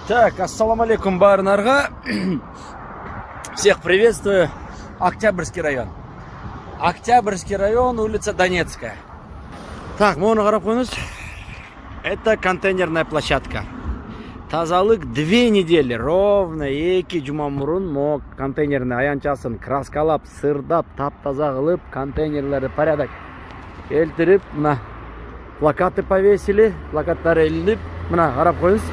Так, ассаламу алейкум, барнарга. Всех приветствую. Октябрьский район. Октябрьский район, улица Донецкая. Так, можно гарапунуть. Это контейнерная площадка. Тазалык 2 недели, ровно 2 жума мурун мо контейнерный аянчасын краскалап, сырдап, таптаза кылып, контейнерлерди порядок келтирип, мына плакаты повесили, плакаттары илинип, мына карап коюңуз.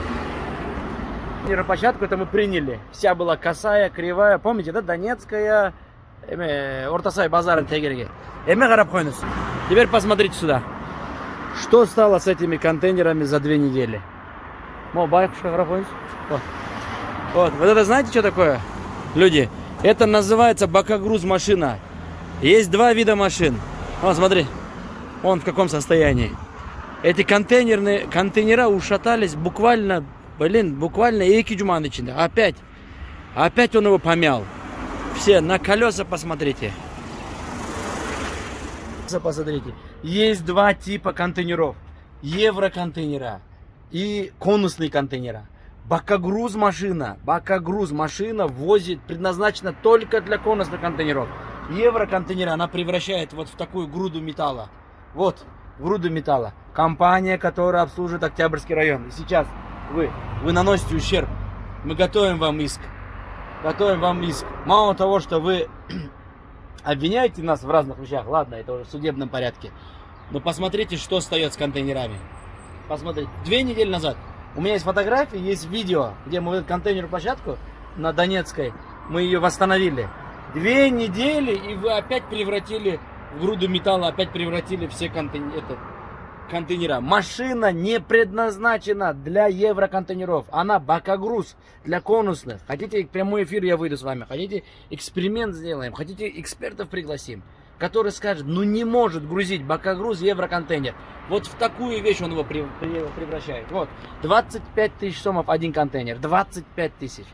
Площадку это мы приняли. Вся была косая, кривая. Помните, да? Донецкая, Ортасай базарын тегерге. Гарап коюңуз. Теперь посмотрите сюда. Что стало с этими контейнерами за 2 недели? Вот это знаете, что такое, люди? Это называется бакогруз машина. Есть 2 вида машин. Вот, смотри. Он в каком состоянии. Эти контейнера ушатались буквально 2 жуманын ичинде. Опять он его помял. Все на колеса посмотрите. Посмотрите. Есть 2 типа контейнеров. Евроконтейнера и конусные контейнера. Бакогруз машина возит, предназначена только для конусных контейнеров. Евроконтейнера она превращает вот в такую груду металла. Вот, груду металла. Компания, которая обслуживает Октябрьский район. И сейчас вы наносите ущерб. Мы готовим вам иск. Мало того, что вы обвиняете нас в разных вещах, ладно, это уже в судебном порядке. Но посмотрите, что остается с контейнерами. Посмотрите, 2 недели назад у меня есть фотографии, есть видео, где мы эту контейнерную площадку на Донецкой, мы ее восстановили. 2 недели, и вы опять превратили в груду металла, опять превратили все контейнера. Машина не предназначена для евроконтейнеров. Она бакогруз для конусных. Хотите прямой эфир, я выйду с вами. Хотите эксперимент сделаем. Хотите экспертов пригласим, который скажет, ну не может грузить бакогруз евроконтейнер. Вот в такую вещь он его превращает. Вот, 25 тысяч сомов 1 контейнер. 25 тысяч.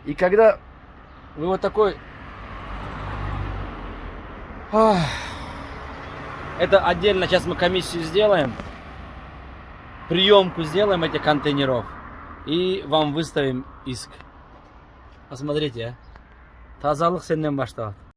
И когда вы вот такой... Это отдельно, сейчас мы комиссию сделаем, приемку сделаем этих контейнеров и вам выставим иск. Посмотрите, тазалык сенден башталат.